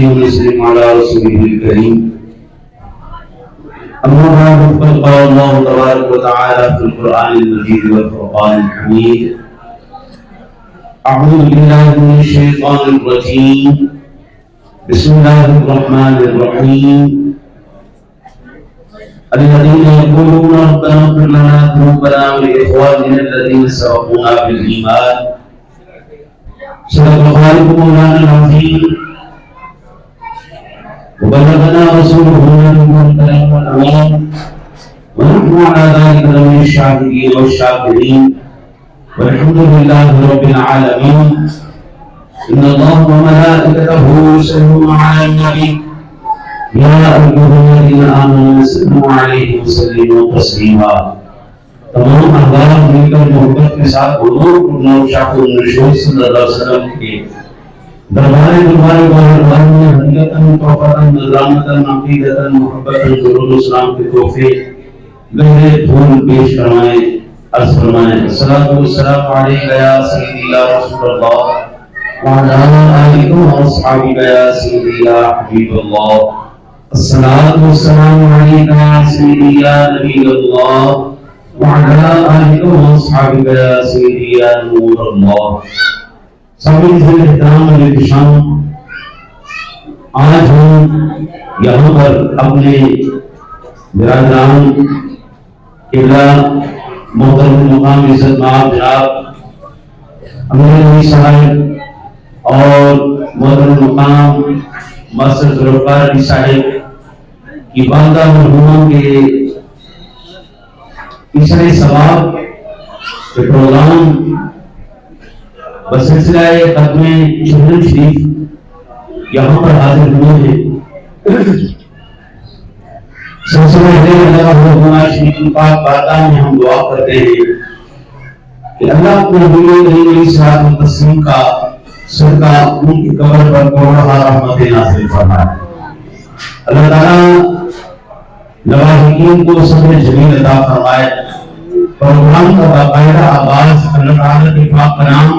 ونسلم على رسوله الكريم. أما بعد فقد قال الله تبارك وتعالى في القرآن المجيد والفرقان الحميد: أعوذ بالله من الشيطان الرجيم. بسم الله الرحمن الرحيم. الذين يقولون ربنا اغفر لنا ذنوبنا ولإخواننا الذين سبقونا بالإيمان. صدق الخالق مولانا العظيم وبلغنا رسوله النبي الكريم الأمين، ونحن على ذلك من الشاهدين والشاكرين، والحمد لله رب العالمين. إن الله وملائكته يصلون على النبي يا أيها الذين آمنوا صلوا عليه وسلموا تسليما. تمام احباب مل کر محبت کے ساتھ حضور شاہ النشور صلی اللہ علیہ وسلم کے دربار میں حقیقتاً توفیقاً نظامتاً عقیدتاً محبتاً درود و سلام کے تحفے گہرے پھول پیش فرمائیں. عرض فرمائیں: الصلاۃ والسلام علیک یا سیدی یا رسول اللہ وعلی آلک و اصحابک یا سیدی یا حبیب اللہ. الصلاۃ والسلام علیک یا سیدی یا نبی اللہ وعلی آلک و اصحابک یا سیدی یا نور اللہ. سامعین احترام و احتشام، آج ہم یہاں پر اپنے برادران قبلہ محترم مقام عزت مآب جناب امیر علی صاحب اور محترم مقام ماسٹر ذوالفقار علی صاحب کی والدہ مرحومہ کے عشرِ ثواب کے پروگرام بسلسلہ ختم چلڈرن شریف یہاں پر حاضر ہوئے ہیں. سلسلہ اللہ شریف پاک بارگاہ میں ہم دعا کرتے ہیں کہ اللہ اپنے نبی کریم علیہ الصلوۃ والتسلیم کا صدقہ ان کی قبر پر کروڑہ رحمت نازل فرمائے. اللہ تعالیٰ نواحقین کو صبر جمیل عطا فرمائے. پروگرام کا باقاعدہ آغاز اللہ تعالیٰ کے پاک کلام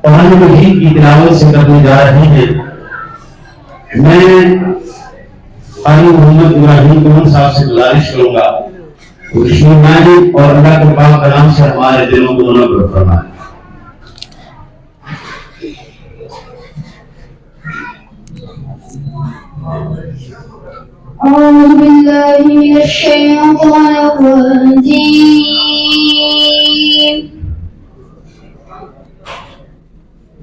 قرآن مجید کی تلاوت سے کرنے جا رہے ہیں. میں قاری محمد ابراہیم کمر صاحب سے گزارش کروں گا تشریف لائیں اور اللہ کے پاک کلام سے ہمارے دلوں کو منور فرمائیں. أعوذ بالله من الشيطان الرجيم.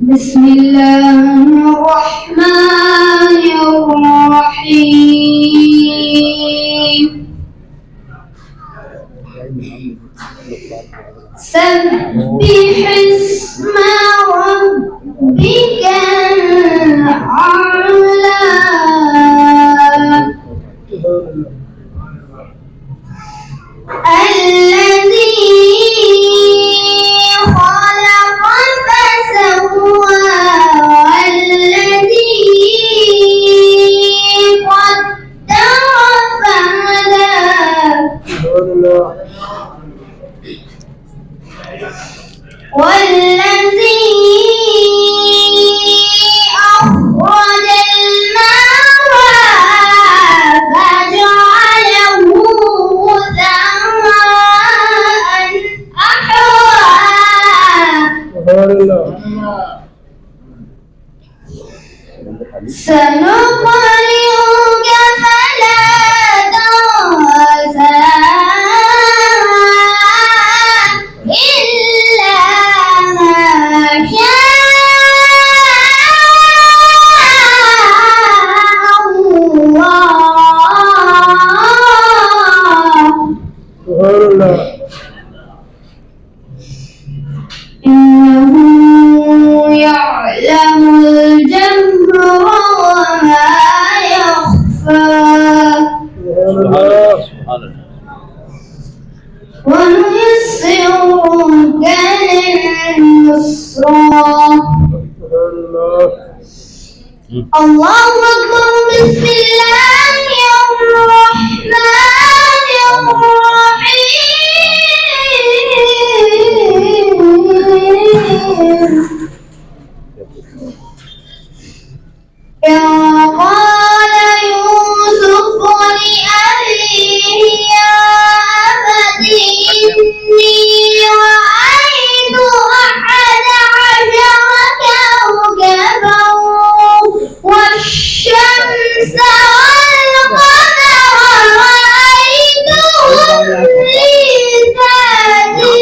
بسم الله الرحمن الرحيم. سبح اسم ربك الأعلى الذي خلق فسوى والذي قدر فهدى والذي أخرج المرعى فجعله غثاء أحوى. سنقرئك فلا تنسى إلا ما شاء الله. إنه يعلم الجهر وما يخفى ونيسرك لليسرى. الله أكبر. بسم الله الرحمن الرحيم. قال يوسف لأبيه يا أبت إني رأيت 11 كوكبا والشمس والقمر رأيتهم لي ساجدين.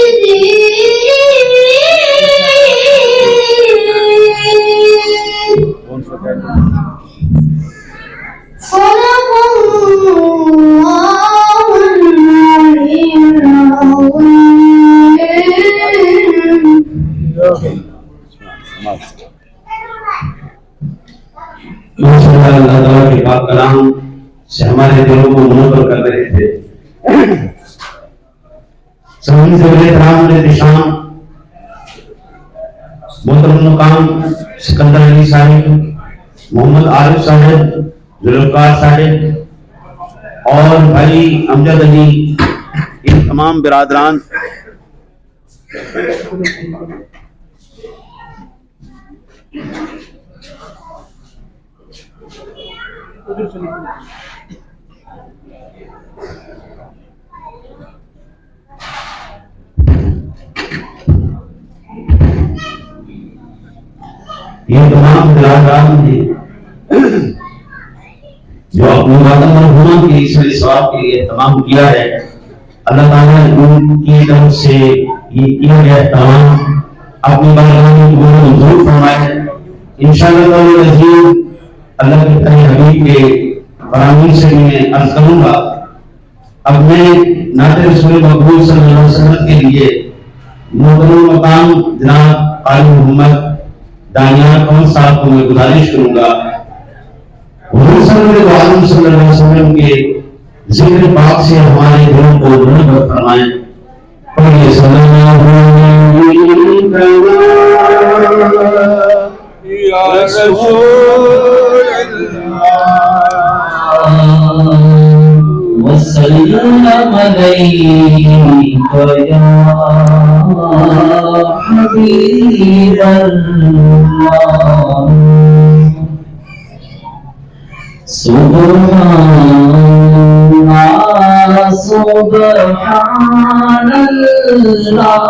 صدق الله العلي العظيم. ماشاءاللہ اللہ تعالیٰ کے پاک کلام سے ہمارے دلوں کو منور کر رہے تھے. سامنے سے احترام احتشام محترم مقام سکندر علی صاحب، محمد عارف صاحب، ذوالفقار صاحب اور بھائی امجد علی، ان تمام برادران یہ تمام برادران ہیں جو اپنے وعدہ مرحومہ کے اس میں ثواب کے لیے اہتمام کیا ہے. اللہ تعالیٰ ان کی طرف سے یہ کیا گیا اہتمام اپنی بارگاہ میں منظور فرمائے. انشاءاللہ العزیز اللہ کے پیارے حبیب کے فرامین سے میں عرض کروں گا. اب میں نعت رسول مقبول صلی اللہ علیہ وسلم کے لیے محترم مقام جناب قاری محمد دانیال قمر صاحب کو میں گزارش کروں گا حضور صلی اللہ علیہ وسلم کے ذکر پاک سے ہمارے دلوں کو منور فرمائیں. پڑھیے صلی اللہ یا رسول اللہ وسلم علیک یا حبیب اللہ. سبحان اللہ سبحان اللہ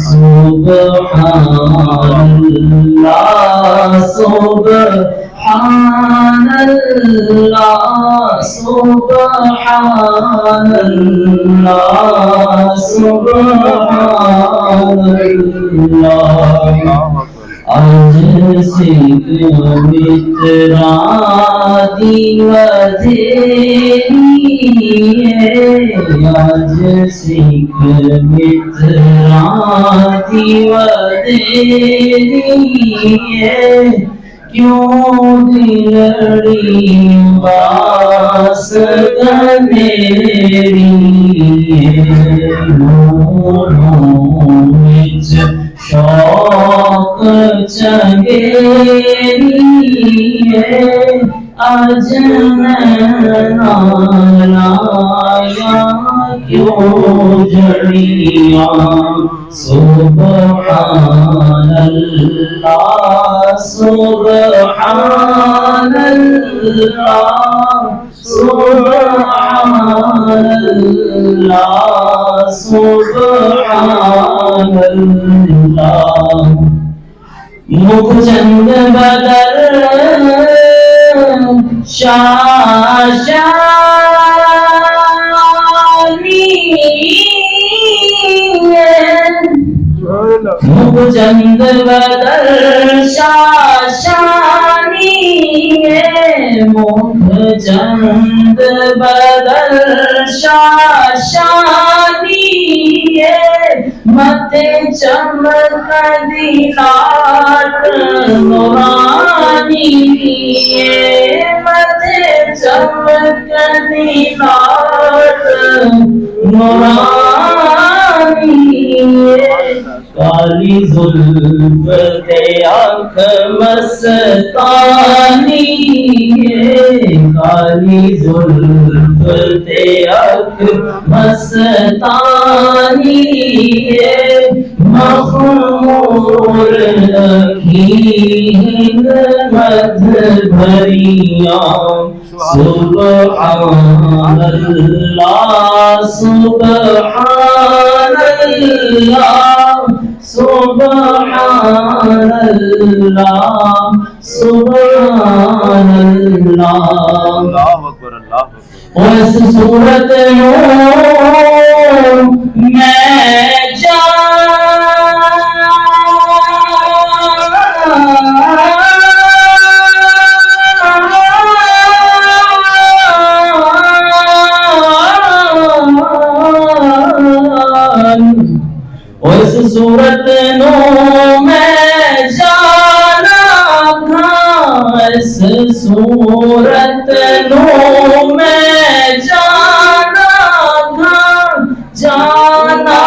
سبحان اللہ سبحان اللہ سبحان اللہ سبحان اللہ. آج سکھ مترا دیوی آج سکھ مترا دیوی کیوں دلڑی باس میری شوق چنگیری آج نایا کیوں جڑیاں. سبحان اللہ سبحان اللہ سبحان اللہ سبحان اللہ. مکھ چند بدر شاشانی مکھ چند بدر شاشانی مکھ چند بدر شاشانی مت چمک دینات نورانی مت چمک دینات نورانی. کالی زلف تے آنکھ مستانی کالی زلف تے آنکھ مستانی مخمور نور رکھی مدھ بھریا سبحان اللہ سبحان اللہ سبحان اللہ سبحان اللہ اللہ اکبر اللہ اکبر اس صورت میں اس صورت نو میں جانا تھا اس صورت نو میں جانا تھا جانا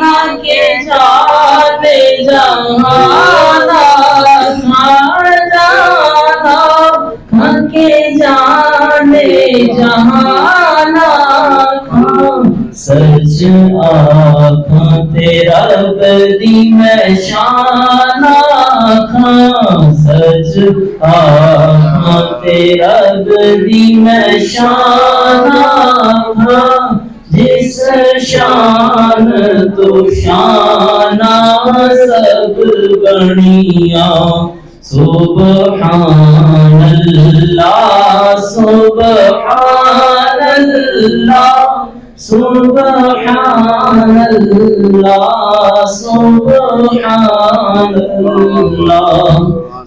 نہ کہ جانے جہانا تھا جانا نہ کہ جانے جہانا تھا سچ آنکھاں تیرا بدی میں شان آنکھاں سچ آنکھاں تیرا بدی میں شان آنکھاں جس شان تو شانہ سب بڑیاں سبحان اللہ سبحان اللہ سبحان اللہ سبحان اللہ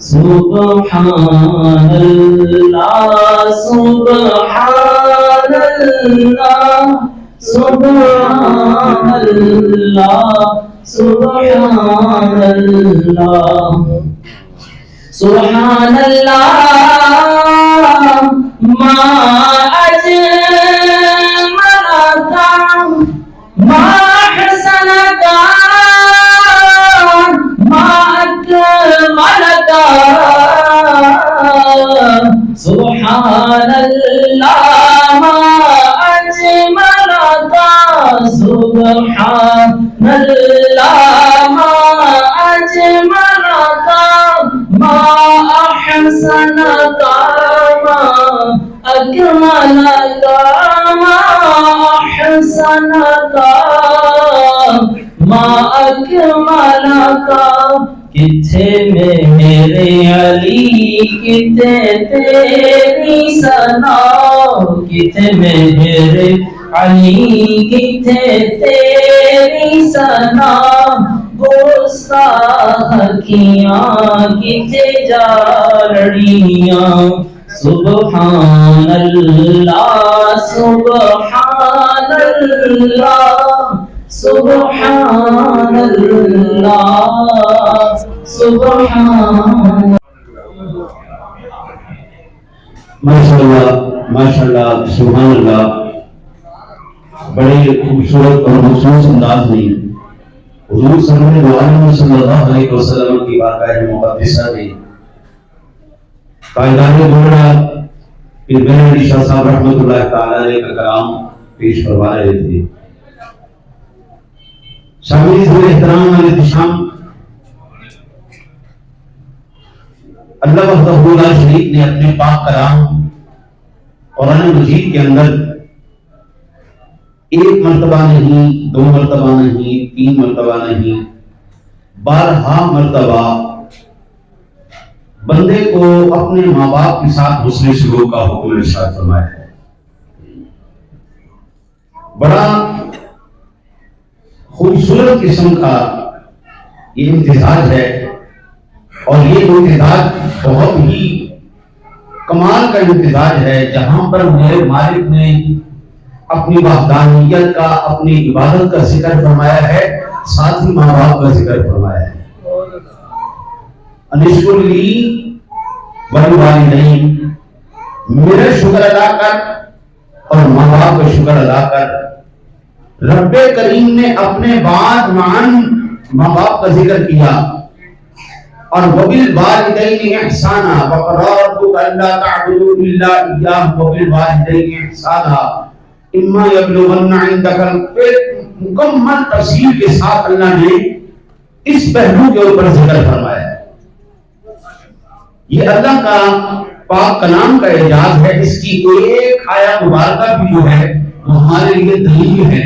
سبحان اللہ سبحان اللہ سبحان اللہ سبحان اللہ سبحان اللہ ما أجملك ما حسنك ما أكملك سبحان الله ما أجملك سبحان الله ما أجملك ما أحسنك ما أكملك ما أحسنك ما أكملك کتھے میرے علی کتھے تیری ثنا کتھے میرے علی کتھے تیری ثنا گستاخ کیاں کتھے جاڑیاں سبحان اللہ سبحان اللہ سبحان اللہ سبحان ماشاءاللہ ماشاءاللہ سبحان اللہ بڑے خوبصورت اور مخصوص انداز میں حضور صلی اللہ علیہ وسلم کی بارگاہ مقدسہ میں قائدان گولڑا پیر بہن علی شاہ صاحب رحمۃ اللہ تعالی علیہ کا کلام پیش فرما رہے تھے. شامل احترام اور احتشام اللہ وحدہ لا شریک نے اپنے پاک کلام قرآن مجید کے اندر ایک مرتبہ نہیں، دو مرتبہ نہیں، تین مرتبہ نہیں، 12 مرتبہ بندے کو اپنے ماں باپ کے ساتھ حسن سلوک کا حکم ارشاد فرمایا ہے. بڑا خوبصورت قسم کا یہ امتزاج ہے اور یہ امتزاج بہت ہی کمال کا امتزاج ہے جہاں پر میرے مالک نے اپنی وحدانیت کا، اپنی عبادت کا ذکر فرمایا ہے، ساتھ ہی ماں باپ کا ذکر فرمایا ہے. انشکر لی والوالدین، میرا شکر ادا کر اور ماں باپ کا شکر ادا کر. رب کریم نے اپنے بعد معاً ماں باپ کا ذکر کیا اور وبالوالدین احسانا وقضى ربك الا تعبدوا الا اياه وبالوالدین احسانا اما يبلغن عندك، مکمل تفصیل کے ساتھ اللہ نے اس پہلو کے اوپر ذکر فرمایا ہے۔ یہ اللہ کا پاک کلام کا اعجاز ہے، اس کی ایک آیت مبارکہ بھی جو ہے وہ ہمارے لیے دلیل ہے،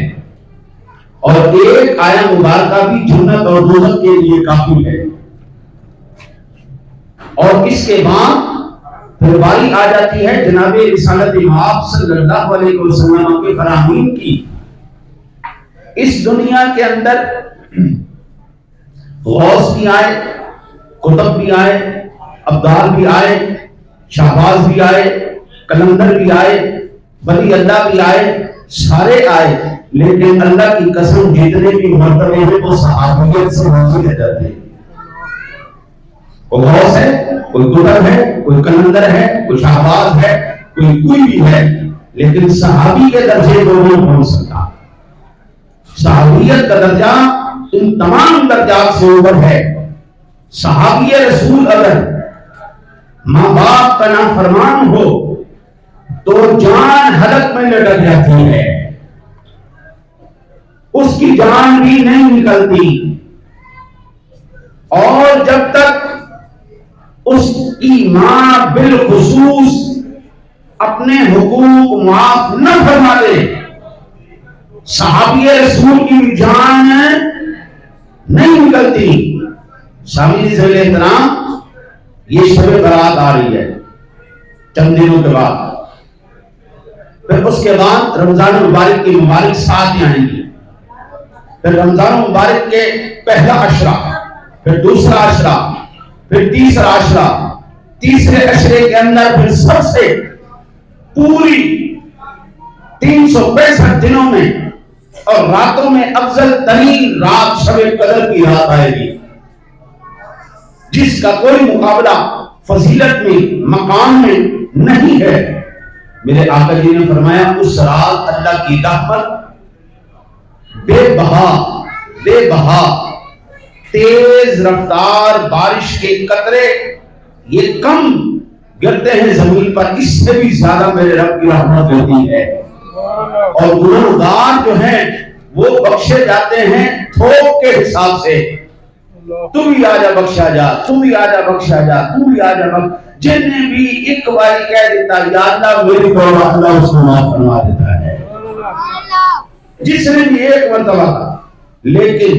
اور ایک آیت مبارکہ بھی جنت اور دوزخ کے لیے کافی ہے۔ اور اس کے بعد پھر باری آ جاتی ہے جناب رسالت مآب صلی اللہ علیہ وسلم کے فرامین کی۔ اس دنیا کے اندر غوث بھی آئے، قطب بھی آئے، ابدال بھی آئے، شہباز بھی آئے، کلندر بھی آئے، ولی اللہ بھی آئے، سارے آئے، لیکن اللہ کی قسم جتنے بھی مرتبے ہیں وہ صحابیت سے نہیں رہ جاتے ہیں۔ کوئی غوث ہے، کوئی قطب ہے، کوئی کلندر ہے، کوئی شہباز ہے، کوئی بھی ہے، لیکن صحابی کے درجے کو نہیں پہنچ سکتا۔ صحابیت کا درجہ ان تمام درجات سے اوپر ہے۔ صحابی رسول اگر ماں باپ کا نافرمان ہو تو جان حلق میں لٹک جاتی ہے، اس کی جان بھی نہیں نکلتی، اور جب تک اس کی ماں بالخصوص اپنے حقوق معاف نہ فرما دے، صحابی رسول کی جان نہیں نکلتی۔ سامعین ذوی احترام، یہ شب برات آ رہی ہے چند دنوں کے بعد، پھر اس کے بعد رمضان مبارک کی مبارک ساتھ آئیں گی، پھر رمضان مبارک کے پہلا عشرہ، پھر دوسرا عشرہ، پھر تیسرا عشرہ، تیسرے عشرے کے اندر پھر سب سے پوری 365 دنوں میں اور راتوں میں افضل ترین رات شب قدر کی رات آئے گی، جس کا کوئی مقابلہ فضیلت میں، مقام میں نہیں ہے۔ میرے آقا جی نے فرمایا اس رات اللہ کی رحمت بے بہا تیز رفتار بارش کے قطرے یہ کم گرتے ہیں زمین پر، اس سے بھی زیادہ میرے رب کی رحمت ہوتی ہے، اور گنہگار جو ہیں وہ بخشے جاتے ہیں تھوک کے حساب سے۔ تو بھی آجا بخشا جا، تو بھی آجا بخشا جا، تو بھی آجا جن نے بھی ایک بار کہہ دیتا یا اللہ میری توبہ، اللہ اس کو معاف فرما دیتا ہے، جس نے بھی ایک مرتبہ۔ لیکن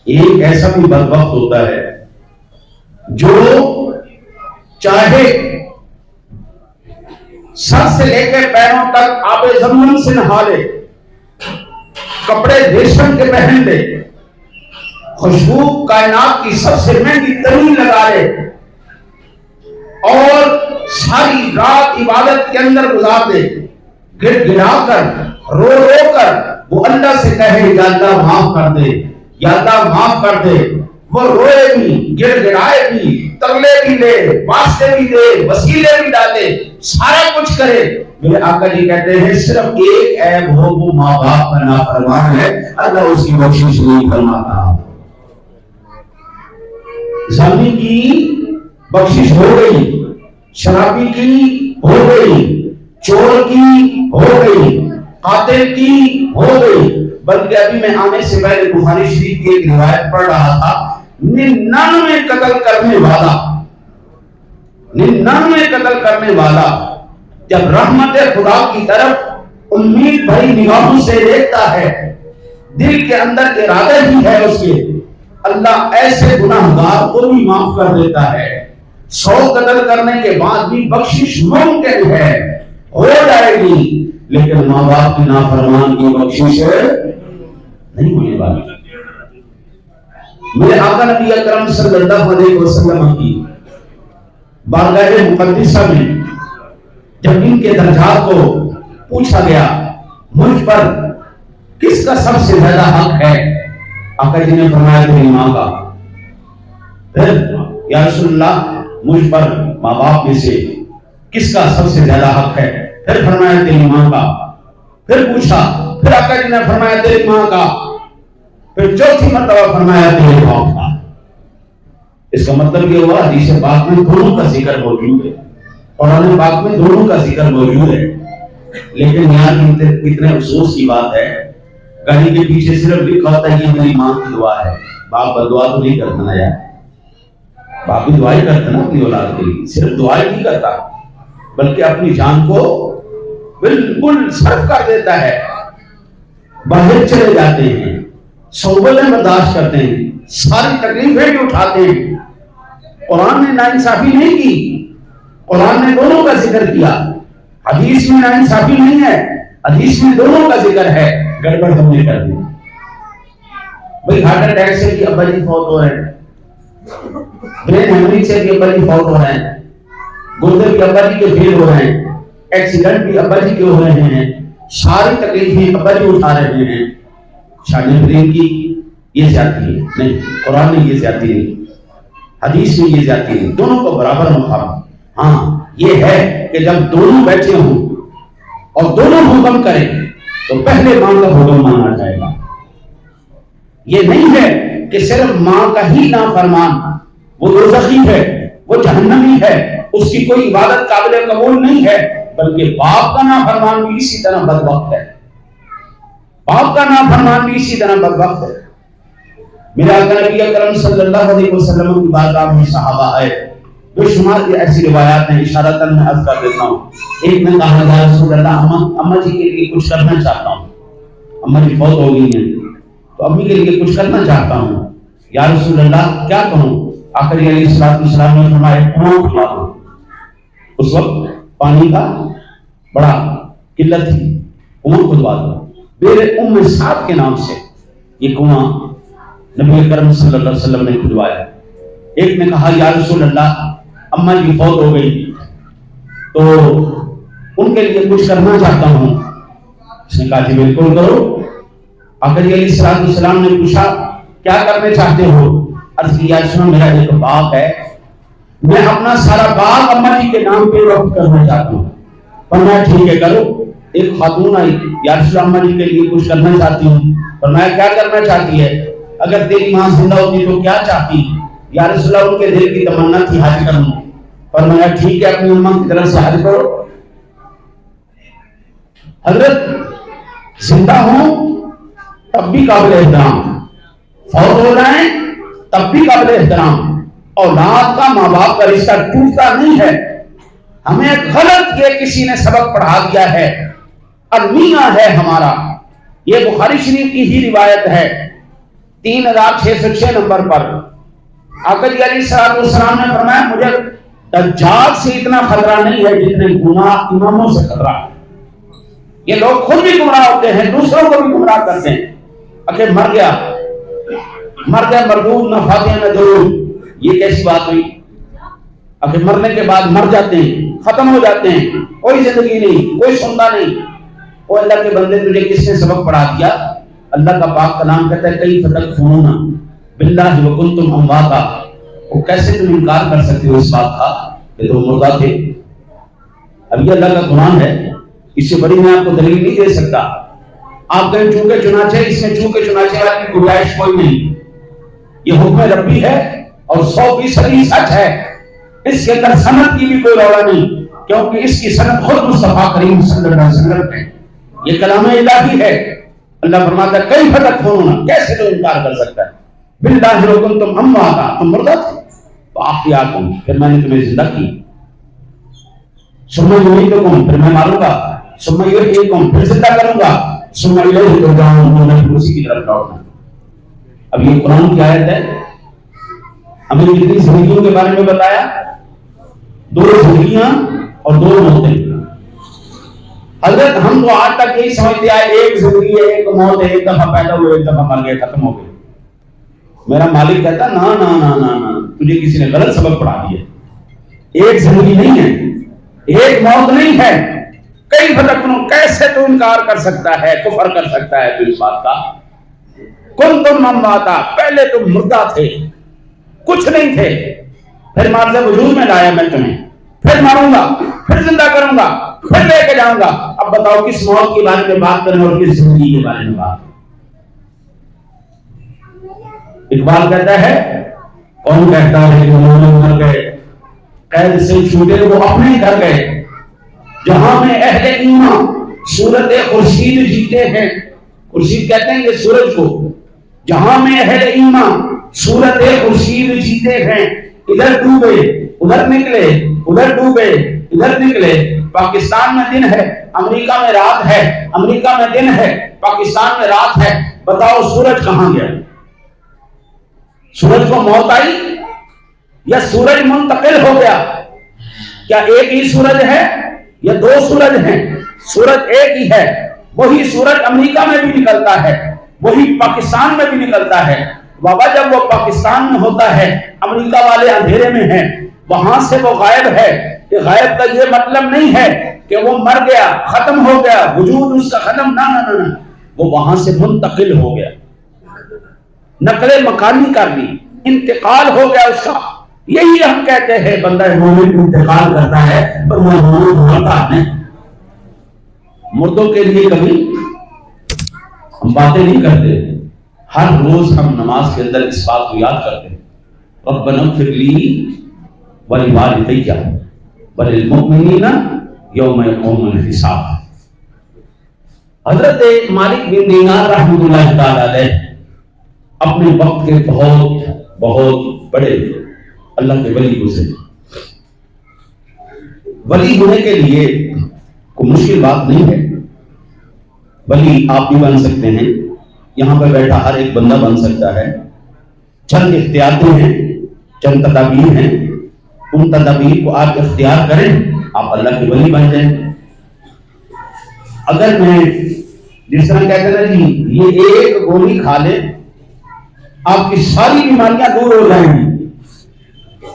ایک ایسا بھی بدبخت ہوتا ہے جو چاہے سر سے لے کے پیروں تک آب زمزم سے نہا لے، کپڑے ریشم کے پہن لے، خوشبو کائنات کی سب سے مہنگی ترین لگا لے، اور ساری رات عبادت کے اندر گزار دے، گر گرا کر رو رو کر وہ اللہ سے کہے یا اللہ معاف کر دے، یا اللہ معاف کر دے، وہ روئے بھی، گر گرائے بھی، ترلے بھی لے، واسطے بھی دے، وسیلے بھی ڈالے، سارا کچھ کرے، میرے آقا جی کہتے ہیں صرف ایک عیب ہو، وہ ماں باپ کا نافرمان ہے، اللہ اس کی بخشش نہیں فرماتا۔ زانی کی بخشش ہو گئی، شرابی کی ہو گئی، چور کی ہو گئی، قاتل کی ہو گئی، بلکہ ابھی میں آنے سے پہلے بخاری شریف کی ایک روایت پڑھ رہا تھا، 99 قتل کرنے والا جب رحمت خدا کی طرف امید بھری نگاہوں سے دیکھتا ہے، دل کے اندر ارادہ ہی ہے اس کے، اللہ ایسے گناہگار کو بھی معاف کر دیتا ہے۔ 100 قتل کرنے کے بعد بھی بخشش ممکن ہے، ہو جائے گی، لیکن ماں باپ کی نافرمان کی بخشش نہیں ہونے والی۔ میرے آقا نبی اکرم صلی اللہ علیہ وسلم کی بارگاہ مقدسہ میں جب ان کے درجات کو پوچھا گیا مجھ پر کس کا سب سے زیادہ حق ہے، آقا جی نے فرمایا تیری ماں کا۔ پھر یا رسول اللہ مجھ پر ماں باپ میں سے کس کا سب سے زیادہ حق ہے، پھر فرمایا تیری ماں کا۔ پھر پوچھا، پھر آقا جی نے فرمایا تیری ماں کا، پھر چوتھی مرتبہ فرمایا تیرے باپ کا۔ اس کا مطلب یہ ہوا حدیث پاک میں دونوں کا ذکر موجود ہے، قرآن پاک میں دونوں کا ذکر موجود ہے، لیکن یہاں اتنے افسوس کی بات ہے گاڑی کے پیچھے صرف لکھا ہوتا ہے یہ میری ماں کی دعا ہے، باپ بددعا تو نہیں کرتا نا یار، باپ بھی دعائیں کرتا نا اپنی اولاد کے لیے، صرف دعائیں نہیں کرتا بلکہ اپنی جان کو بالکل صرف کر دیتا ہے، باہر چلے جاتے ہیں، صحبتیں برداشت کرتے ہیں، ساری تکلیفیں بھی اٹھاتے ہیں۔ قرآن نے ناانصافی نہیں کی، قرآن نے دونوں کا ذکر کیا، حدیث میں ناانصافی نہیں ہے، حدیث میں دونوں کا ذکر ہے، گڑبڑ ہم نے کر دی۔ بھئی ہارٹ اٹیک سے بھی ابا جی فوت ہو رہے ہیں، برین ہیمریج سے بھی ابا جی فوت ہو رہے ہیں، گردے بھی ابا جی کے فیل ہو رہے ہیں، ایکسیڈنٹ بھی ابا جی کے ہو رہے ہیں، ساری تکلیفیں ابا جی اٹھا رہے ہیں۔ شان برین کی یہ زیادتی ہے نہیں، قرآن میں یہ زیادتی نہیں، حدیث میں یہ زیادتی نہیں، دونوں کو برابر مقام۔ ہاں یہ ہے کہ جب دونوں بیٹھے ہوں اور دونوں حکم کریں تو پہلے ماں کا حکم مانا جائے گا۔ یہ نہیں ہے کہ صرف ماں کا ہی نافرمان وہ دوزخی ہے، وہ جہنمی ہے، اس کی کوئی عبادت قابل قبول نہیں ہے، بلکہ باپ کا نافرمان بھی اسی طرح بدبخت ہے، باپ کا نافرمان بھی اسی طرح بدبخت ہے۔ میرے آقا نبی اکرم صلی اللہ علیہ وسلم کی بارگاہ میں صحابہ آئے، بے شمار ایسی روایات ہیں، اشارتاً میں عرض کر دیتا ہوں۔ ایک نے کہا یا رسول اللہ اماں جی کے لیے کچھ کرنا چاہتا ہوں، اماں جی فوت ہو گئی ہیں تو امی کے لیے کچھ کرنا چاہتا ہوں، یا رسول اللہ کیا کہوں؟ آقا علیہ السلام نے فرمایا کنواں کھدوا دو۔ اس وقت پانی کا بڑا قلت تھی، کنواں کھدوا دو۔ بیر ام سعد کے نام سے یہ کنواں نبی اکرم صلی اللہ علیہ وسلم نے کھدوایا۔ ایک نے کہا یا رسول اللہ اماں جی فوت ہو گئی تو ان کے لیے کچھ کرنا چاہتا ہوں۔ اس نے کہا جی بالکل کرو۔ آقا علیہ السلام نے پوچھا کیا کرنے چاہتے ہو؟ عرض کیا سنو میرا ایک باغ ہے، میں اپنا سارا باغ اماں جی کے نام پہ وقف کرنا چاہتا ہوں۔ فرمایا ٹھیک ہے کرو۔ ایک خاتون آئی، یا رسول اللہ اماں جی کے لیے کچھ کرنا چاہتی ہوں۔ فرمایا کیا کرنا چاہتی ہے؟ اگر تیری ماں زندہ ہوتی تو کیا چاہتی؟ یا رسول اللہ ان کے دل کی تمنا تھی حج کرنا۔ فرمایا ٹھیک ہے اپنی اماں کی طرف سے حج کرو۔ حضرت زندہ ہوں تب بھی قابل احترام، فوت ہو رہے ہیں تب بھی قابل احترام۔ اولاد کا ماں باپ کا رشتہ ٹوٹتا نہیں ہے۔ ہمیں غلط یہ کسی نے سبق پڑھا دیا ہے، المیہ ہے ہمارا۔ یہ بخاری شریف کی ہی روایت ہے 3606 نمبر پر۔ آقا علیہ السلام نے فرمایا مجھے دجال سے اتنا خطرہ نہیں ہے جتنے گناہ اماموں سے خطرہ ہے۔ یہ لوگ خود بھی گمراہ ہوتے ہیں، دوسروں کو بھی گمراہ کرتے ہیں۔ اگر مر گیا مردود نہ فاتحہ نہ درود، یہ کیسی بات ہوئی؟ اگر مرنے کے بعد مر جاتے ہیں، ختم ہو جاتے ہیں، کوئی زندگی نہیں، کوئی سنتا نہیں۔ وہ اللہ کے بندے تجھے کس نے سبق پڑھا دیا؟ اللہ کا پاک کلام کہتا ہے کئی فتکفرون باللہ وکنتم امواتا، وہ کیسے تم انکار کر سکتے ہو اس بات کا کہ تم مردہ تھے؟ اب یہ اللہ کا قرآن ہے، اس سے بڑی میں آپ کو دلیل نہیں دے سکتا۔ آپ کہیں چونکہ چنانچہ، اس میں چونکہ چنانچہ والی گنجائش کوئی نہیں۔ یہ حکم ربی ہے اور 100% سچ ہے، اس کے اندر سند کی بھی کوئی روڑا نہیں، کیونکہ اس کی سند خود مصطفیٰ کریم صلی اللہ علیہ وسلم ہے۔ یہ کلام الہی ہے۔ اللہ فرماتا ہے کئی فتکفرون، کیسے تو انکار کر سکتا ہے؟ باللہ وکنتم امواتا، تم مردہ تھے، فاحیاکم، پھر میں نے تمہیں زندہ کی، ثم یمیتکم، پھر میں ماروں گا، ثم یحییکم، پھر زندہ کروں گا، ثم الیہ ترجعون، پھر اسی کی طرف لوٹنا۔ اب یہ قرآن کی آیت ہے، ہمیں کتنی زندگیوں کے بارے میں بتایا؟ 2 زندگیاں اور 2 موتیں۔ حضرت ہم تو آج تک یہی سمجھتے آئے ایک زندگی ہے، ایک موت ہے، ایک دفعہ پیدا ہوئے، ایک دفعہ مر گئے، ختم ہو گئے۔ میرا مالک کہتا نا نا نا نا نا، تجھے کسی نے غلط سبق پڑھا دیا۔ ایک زندگی نہیں ہے، ایک موت نہیں ہے۔ کئی فتکفرون، کیسے تو انکار کر سکتا ہے، کفر کر سکتا ہے تو اس بات کا؟ کنتم امواتا، پہلے تم مردہ تھے، کچھ نہیں تھے، پھر مارز وجود میں لایا میں تمہیں، پھر ماروں گا، پھر زندہ کروں گا، پھر لے کے جاؤں گا۔ اب بتاؤ کس موت کے بارے میں بات کریں اور کس زندگی کے بارے میں بات کریں؟ اقبال کہتا ہے کون کہتا ہے کہ مومن مر گئے، قید سے چھوٹے وہ اپنے گھر گئے، جہاں میں اہل ایمان صورت خورشید جیتے ہیں۔ خورشید کہتے ہیں یہ سورج کو، جہاں میں اہل ایمان صورت خورشید جیتے ہیں، ادھر ڈوبے ادھر نکلے، ادھر ڈوبے ادھر نکلے۔ پاکستان میں دن ہے، امریکہ میں رات ہے، امریکہ میں دن ہے، پاکستان میں رات ہے۔ بتاؤ سورج کہاں گیا؟ سورج کو موت آئی یا سورج منتقل ہو گیا؟ کیا ایک ہی سورج ہے یا دو سورج ہیں؟ سورج ایک ہی ہے۔ وہی سورج امریکہ میں بھی نکلتا ہے، وہی پاکستان میں بھی نکلتا ہے۔ بابا جب وہ پاکستان میں ہوتا ہے، امریکہ والے اندھیرے میں ہیں، وہاں سے وہ غائب ہے۔ کہ غائب کا یہ مطلب نہیں ہے کہ وہ مر گیا، ختم ہو گیا، وجود اس کا ختم، نہ نہ نہ، وہ وہاں سے منتقل ہو گیا، نقل مکانی کر لی، انتقال ہو گیا اس کا۔ یہی ہم کہتے ہیں بندہ مومن انتقال کرتا ہے، پر وہ مومن مرتا نہیں۔ مردوں کے لیے کبھی ہم باتیں نہیں کرتے، ہر روز ہم نماز کے اندر اس بات کو یاد کرتے ہیں، ربنا اغفر لی ولوالدی وللمؤمنین یوم یقوم الحساب۔ حضرت مالک بن دینار رحمۃ اللہ تعالی علیہ اپنے وقت کے بہت بڑے اللہ کے ولی گزرے۔ ولی ہونے کے لیے کوئی مشکل بات نہیں ہے، ولی آپ بھی بن سکتے ہیں، یہاں پہ بیٹھا ہر ایک بندہ بن سکتا ہے۔ چند احتیاطیں ہیں، چند تدابیر ہیں، ان تدابیر کو آپ اختیار کریں، آپ اللہ کے ولی بن جائیں۔ اگر میں جس طرح کہتے ہیں جی یہ ایک گولی کھا لے آپ کی ساری بیماریاں دور ہو جائیں گی،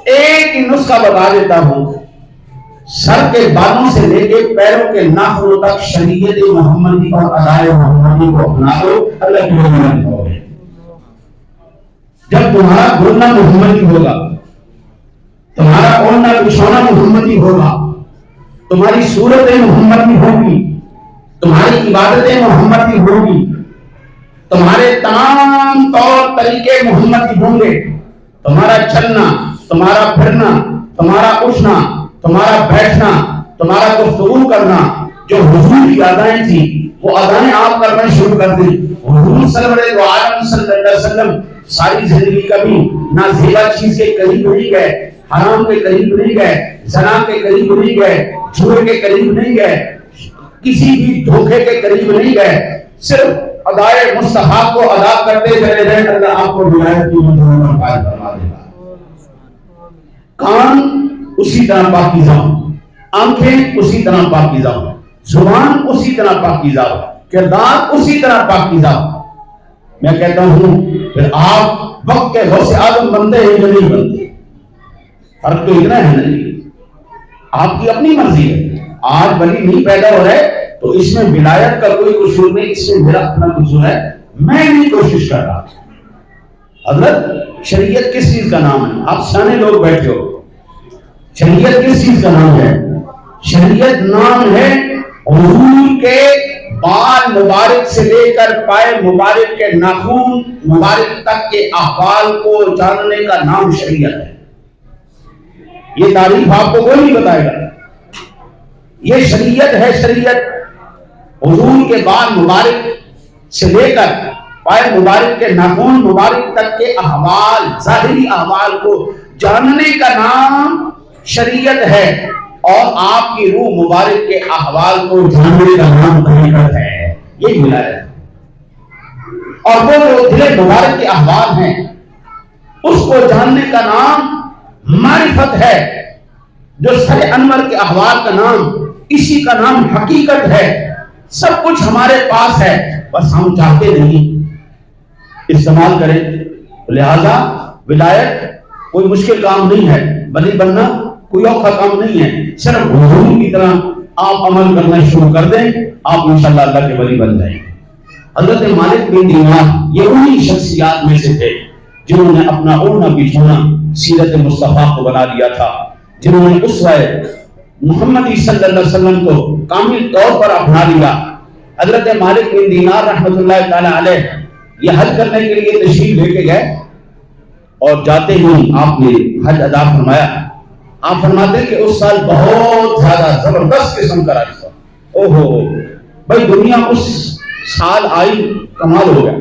ایک ہی نسخہ بتا دیتا ہوں، سر کے بالوں سے لے کے پیروں کے ناخنوں تک شریعت محمدی اور ادائے محمدی کو اپنا لو، اللہ کی محمدی ہوگی۔ جب تمہارا بولنا محمدی ہوگا، تمہارا اوڑھنا بچھونا محمدی ہوگا، تمہاری صورتیں محمدی ہوگی، تمہاری عبادتیں محمدی ہوگی، تمہارے تمام طور طریقے محمدی ہوں گے، تمہارا چلنا، تمہارا پھرنا، تمہارا اٹھنا، تمہارا بیٹھنا، تمہارا گفتگو کرنا، جو حضور کی ادائیں تھی وہ ادائیں آپ کرنا شروع کر دیں۔ حضور صلی اللہ علیہ وسلم ساری زندگی کبھی نہ زیبا چیز کے قریب نہیں گئے، حرام کے قریب نہیں گئے، زنا کے قریب نہیں گئے، جھوٹ کے قریب نہیں گئے، کسی بھی دھوکے کے قریب نہیں گئے، صرف ادائے مستحب کو ادا کرتے چلے گئے۔ اللہ آپ کو ولایت کی منزل پر فائز فرما دے گا۔ کان اسی طرح پاکیزہ ہوں، آنکھیں اسی طرح پاکیزہ ہوں، زبان اسی طرح پاکیزہ ہو، کردار اسی طرح پاکیزہ ہو۔ میں کہتا ہوں پھر آپ وقت کے غوث اعظم بنتے ہیں یا نہیں بنتے؟ فرق تو اتنا ہے نہیں، آپ کی اپنی مرضی ہے۔ آج ولی نہیں پیدا ہو رہے تو اس میں ولایت کا کوئی قصور نہیں، اس میں میرا اپنا قصور ہے، میں نہیں کوشش کر رہا۔ حضرت شریعت کس چیز کا نام ہے؟ آپ سیانے لوگ بیٹھے ہو، شریعت کس چیز کا نام ہے؟ شریعت نام ہے حضور کے بال مبارک سے لے کر پائے مبارک کے ناخن مبارک تک کے احوال کو جاننے کا نام شریعت ہے۔ یہ تعریف آپ کو کوئی نہیں بتائے گا، یہ شریعت ہے۔ شریعت حضور کے بال مبارک سے لے کر پائے مبارک کے ناخن مبارک تک کے احوال، ظاہری احوال کو جاننے کا نام شریعت ہے، اور آپ کی روح مبارک کے احوال کو جاننے کا نام طریقت ہے۔ یہ ولایت ہے۔ اور وہ جو دل مبارک کے احوال ہیں اس کو جاننے کا نام معرفت ہے۔ جو سر انور کے احوال کا نام، اسی کا نام حقیقت ہے۔ سب کچھ ہمارے پاس ہے، بس ہم چاہتے نہیں استعمال کریں۔ لہذا ولایت کوئی مشکل کام نہیں ہے، ولی بننا کوئی اوکھا کام نہیں ہے، صرف حضور کی طرح آپ عمل کرنا شروع کر دیں، آپ انشاءاللہ اللہ کے ولی بن جائیں۔ حضرت مالک بن دینار یہ انہی شخصیات میں سے تھے جنہوں نے اپنا اوڑھنا بچھونا سیرت مصطفیٰ کو بنا لیا تھا، جنہوں نے اسوہ محمدی صلی اللہ علیہ وسلم کو کامل طور پر اپنا لیا۔ حضرت مالک بن دینار رحمۃ اللہ تعالی علیہ یہ حج کرنے کے لیے تشریف لے کے گئے، اور جاتے ہی آپ نے حج ادا فرمایا۔ آپ فرماتے ہیں کہ اس سال بہت زیادہ زبردست قسم کا رش تھا۔ اوہو بھائی، دنیا اس سال آئی کمال ہو گیا۔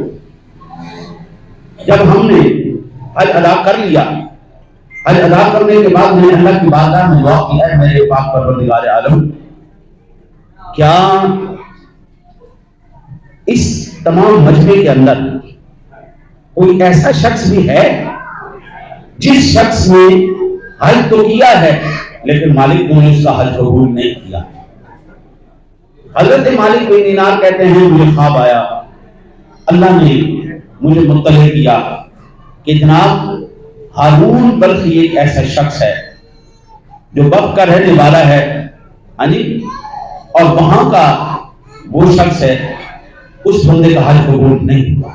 جب ہم نے حج ادا کر لیا، حج ادا کرنے کے بعد میں نے اللہ کی بارگاہ میں دعا کی، ہے میرے پاک پروردگار عالم، کیا اس تمام مجمع کے اندر کوئی ایسا شخص بھی ہے جس شخص نے حج تو کیا ہے لیکن مالک نے اس کا حج قبول نہیں کیا؟ حضرت مالک بن دینار کہتے ہیں مجھے خواب آیا، اللہ نے مجھے مطلع کیا کہ جناب ہارون بلخی ایک ایسا شخص ہے جو بلخ کا رہنے والا ہے، ہاں جی، اور وہاں کا وہ شخص ہے، اس بندے کا حج قبول نہیں ہوا۔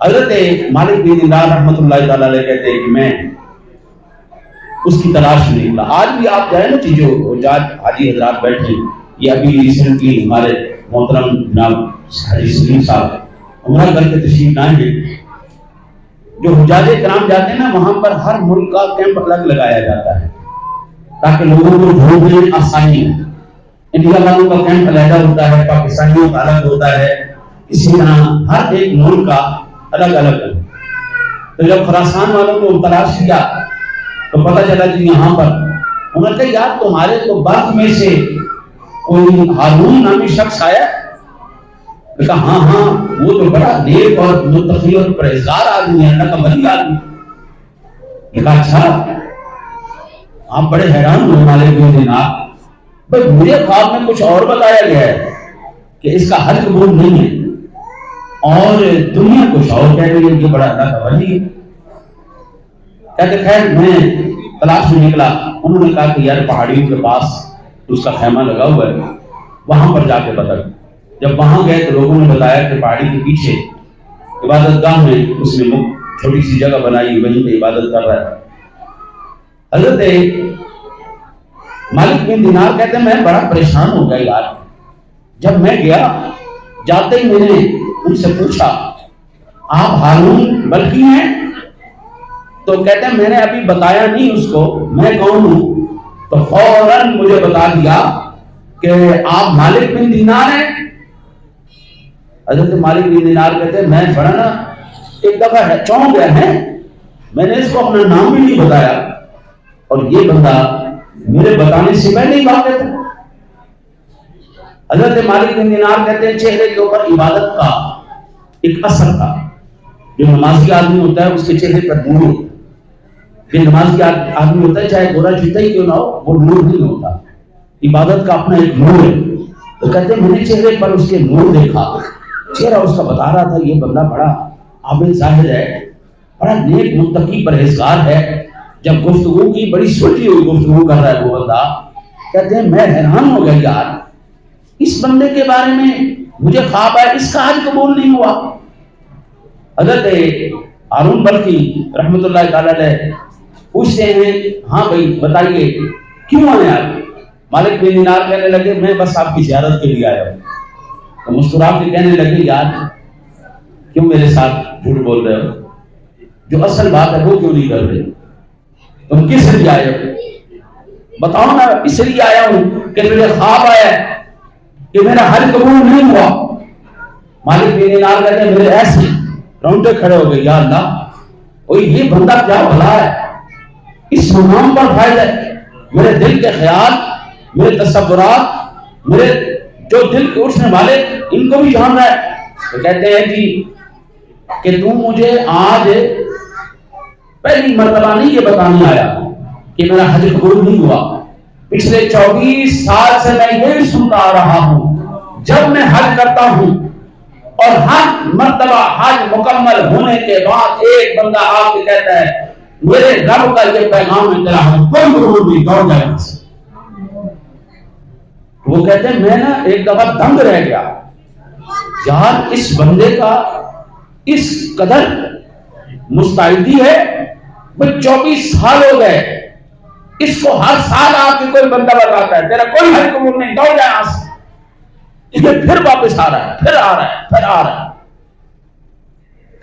حضرت مالک بن دینار رحمۃ اللہ تعالی علیہ کہتے ہیں کہ میں اس کی تلاش میں نکلا۔ آج بھی آپ جائیں نا جو حاجی حضرات بیٹھے، یہ ابھی ریسنٹلی ہمارے محترم جناب حاجی سلیم صاحب عمرہ کر کے تشریف لائے ہیں، جو حجاج کرام جاتے ہیں نا وہاں پر ہر ملک کا کیمپ الگ لگایا جاتا ہے تاکہ لوگوں کو ڈھونڈنے میں آسانی ہو۔ انڈیا والوں کا کیمپ علیحدہ ہوتا ہے، پاکستانیوں کا الگ ہوتا ہے، اسی طرح ہر ایک ملک کا الگ الگ ہے۔ تو جب خراسان والوں کو تلاش کیا تو پتہ چلا کہ یہاں پر انہوں نے کہا یار تمہارے تو بلخ میں سے کوئی ہارون نامی شخص آیا؟ کہا ہاں ہاں وہ تو بڑا نیک اور متقی اور پرہیزگار آدمی ہے، اللہ کا ولی آدمی۔ کہا اچھا، آپ بڑے حیران ہونے والے بن دینار، بھائی مجھے خواب میں کچھ اور بتایا گیا ہے کہ اس کا حج قبول نہیں ہے اور دنیا کچھ اور کہہ رہی ہے کہ بڑا اللہ کا ولی ہے۔ کہتے خیر میں تلاش میں نکلا، انہوں نے کہا کہ یار پہاڑیوں کے پاس اس کا خیمہ لگا ہوا ہے، وہاں پر جا کے پتہ۔ جب وہاں گئے تو لوگوں نے بتایا کہ پہاڑی کے پیچھے عبادت گاہ میں اس نے چھوٹی سی جگہ بنائی، وہیں پہ عبادت کر رہا ہے۔ حضرت مالک بن دینار کہتے ہیں میں بڑا پریشان ہو گیا یار، جب میں گیا جاتے ہی میں نے ان سے پوچھا آپ ہارون بلخی ہیں؟ تو کہتے ہیں میں نے ابھی بتایا نہیں اس کو میں کون ہوں، تو فوراً مجھے بتا دیا کہ آپ مالک بن دینار ہیں۔ حضرت مالک بن دینار کہتے ہیں میں بڑا نا ایک دفعہ چونک گیا ہے، میں نے اس کو اپنا نام بھی نہیں بتایا اور یہ بندہ میرے بتانے سے پہلے ہی بات کرتا۔ حضرت مالک بن دینار کہتے ہیں چہرے کے اوپر عبادت کا ایک اثر تھا، جو نمازی آدمی ہوتا ہے اس کے چہرے پر نور ہوتا ہے، جو نمازی آدمی ہوتا ہے چاہے گورا چیتا ہی کیوں نہ ہو وہ نور نہیں ہوتا، عبادت کا اپنا ایک نور ہے۔ تو کہتے ہیں میں نے چہرے پر اس کے نور دیکھا، چہرہ اس کا بتا رہا تھا یہ بندہ بڑا عابد زاہد ہے، بڑا نیک متقی پرہیزگار ہے۔ جب گفتگو کی بڑی سلجھی ہوئی گفتگو کر رہا ہے وہ بندہ، کہتے ہیں میں حیران ہو گیا یار اس بندے کے بارے میں مجھے خواب ہے، اس کا حج قبول نہیں ہوا۔ حضرت ہارون بلخی رحمۃ اللہ تعالی علیہ پوچھتے ہیں ہاں بھائی بتائیے کیوں آئے آپ؟ مالک بن دینار کہنے لگے میں بس آپ کی زیارت کے لیے آیا ہوں۔ تو مسکرا کے کہنے لگے یار کیوں میرے ساتھ جھوٹ بول رہے ہو، جو اصل بات ہے وہ کیوں نہیں کر رہے، تم کس لیے آئے ہو بتاؤ نا؟ اس لیے آیا ہوں کہ مجھے خواب آیا کہ میرا حج قبول نہیں ہوا۔ مالک بن دینار کہتے ہیں میرے ایسے رونگٹے کھڑے ہو گئے، یا اللہ اوہ یہ بندہ کیا بھلا ہے، اس مقام پر فائد ہے، میرے دل کے خیال، میرے تصورات، میرے جو دل کے اٹھنے والے ان کو بھی جان رہا ہے۔ تو کہتے ہیں جی کہ تم مجھے آج پہلی مرتبہ نہیں یہ بتانے آیا کہ میرا حج قبول نہیں ہوا، پچھلے 24 سال سے میں یہی سنتا آ رہا ہوں جب میں حج کرتا ہوں اور ہر مرتبہ حج مکمل ہونے کے بعد ایک بندہ آ کے کہتا ہے میرے رب کا یہ پیغام ہے تیرا حج کوئی قبول نہیں، دوڑ جائے سے۔ وہ کہتے ہیں میں نا ایک دفعہ دنگ رہ گیا یار اس بندے کا اس قدر مستعدی ہے، 24 سال ہو گئے اس کو ہر سال آ کے کوئی بندہ بتاتا ہے تیرا کوئی حج قبول نہیں، دوڑ جائے یہاں سے۔ یہ پھر واپس آ رہا ہے، پھر آ رہا ہے، پھر آ رہا ہے۔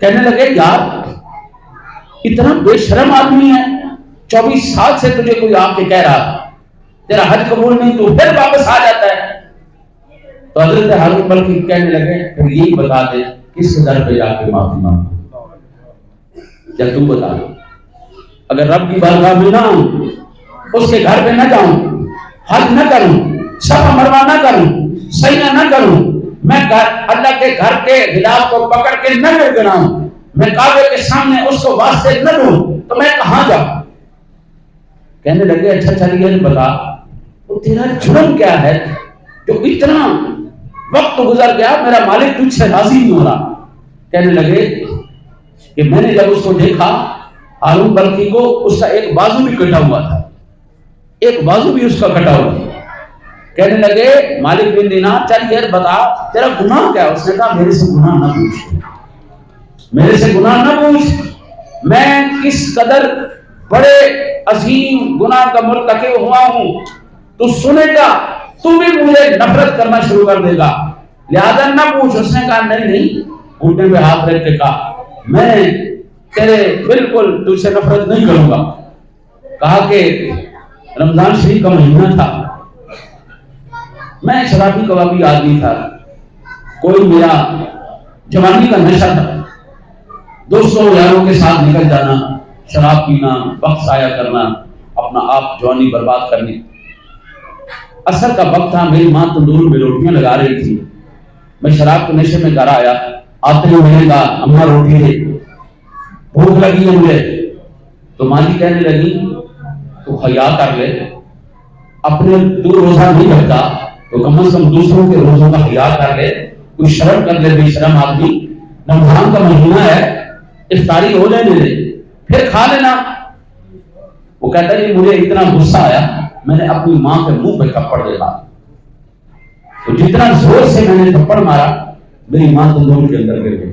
کہنے لگے یار اتنا بے شرم آدمی ہے، 24 سال سے تجھے کوئی آ کے کہہ رہا تیرا حج قبول نہیں تو پھر واپس آ جاتا ہے۔ تو حضرت ہارون بلخی کہنے لگے پھر یہی بتا دے کس کے در پہ جا کے معافی مانگو۔ جب تو بتا اگر رب کی بارگاہ میں نہ آؤں، اس کے گھر پہ نہ جاؤں، حج نہ کروں، صفا مروا نہ کروں، سجدہ نہ کروں، میں اللہ کے گھر کے غلاف کو پکڑ کے نہ گڑگڑاؤں، میں کعبے کے سامنے اس کو واسطے نہ دوں، تو میں کہاں جاؤں؟ کہنے لگے اچھا چلیے بتا وہ تیرا جرم کیا ہے جو اتنا وقت گزر گیا میرا مالک تجھ سے راضی نہیں ہو رہا؟ کہنے لگے کہ میں نے جب اس کو دیکھا ہارون بلخی کو، اس کا ایک بازو بھی کٹا ہوا تھا، ایک بازو بھی اس کا کٹا ہوا تھا۔ کہنے لگے مالک بن دینار چل یار بتا تیرا گناہ کیا ہے؟ اس نے کہا میرے سے گناہ نہ پوچھ، میرے سے گناہ نہ پوچھ، میں کس قدر بڑے عظیم گناہ کا مرتکب ہوا ہوں تو سنے گا، تو بھی مجھے نفرت کرنا شروع کر دے گا، لہذا نہ پوچھ۔ اس نے کہا نہیں، گھٹنے پہ ہاتھ رکھ کے کہا میں تیرے بالکل تجھ سے نفرت نہیں کروں گا۔ کہا کہ رمضان شریف کا مہینہ تھا، میں شرابی کبابی آدمی تھا، کوئی میرا جوانی کا نشہ تھا، دوستوں یاروں کے ساتھ نکل جانا، شراب پینا، وقت ضائع کرنا، اپنا آپ جوانی برباد کرنی۔ اثر کا وقت تھا، میری ماں تندور میں روٹیاں لگا رہی تھی، میں شراب کے نشے میں گھر آیا، آتے ہوئے میں نے کہا اماں روٹی ہے، بھوک لگی ہے مجھے۔ تو ماں جی کہنے لگی تو حیا کر لے، اپنے تو روزہ نہیں رکھتا تو کم از کم دوسروں کے روزوں کا حیا کر لے، کوئی شرم کر لے، بے شرم آدمی، رمضان کا مہینہ ہے، افطاری ہو جانے دے پھر کھا لینا۔ وہ کہتا ہے مجھے اتنا غصہ آیا میں نے اپنی ماں کے منہ پہ تھپڑ دے مارا، تو جتنا زور سے میں نے تھپڑ مارا میری ماں تندور کے اندر گر گئی،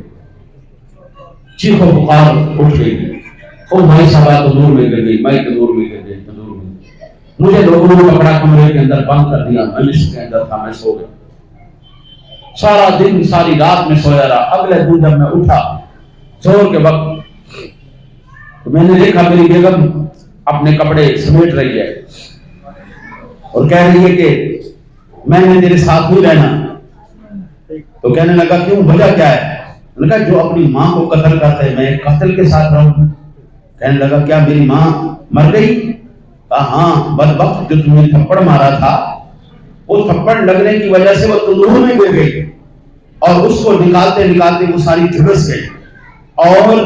چیخ و پکار اٹھ گئی، او بھائی صاحب تندور میں گر گئی، میں تندور میں گر گئی، تندور میں مجھے لوگوں نے پکڑا، کمرے کے اندر بند کر دیا، میں اس کے اندر تھا، میں سو گیا، سارا دن ساری رات میں سویا رہا۔ اگلے دن جب میں اٹھا زور کے وقت تو میں نے دیکھا میری بیگم اپنے کپڑے سمیٹ رہی ہے اور کہہ رہی ہے کہ میں نے تیرے ساتھ نہیں رہنا۔ تو کہنے لگا کیوں، وجہ کیا ہے؟ میں نے کہا جو اپنی ماں کو قتل کرتے میں قاتل کے ساتھ رہوں۔ کہنے لگا کیا میری ماں مر گئی؟ کہا ہاں، بدبخت جو تمہیں تھپڑ مارا تھا وہ تھپڑ لگنے کی وجہ سے وہ تندور میں گر گئی اور اس کو نکالتے نکالتے وہ ساری جھلس گئی اور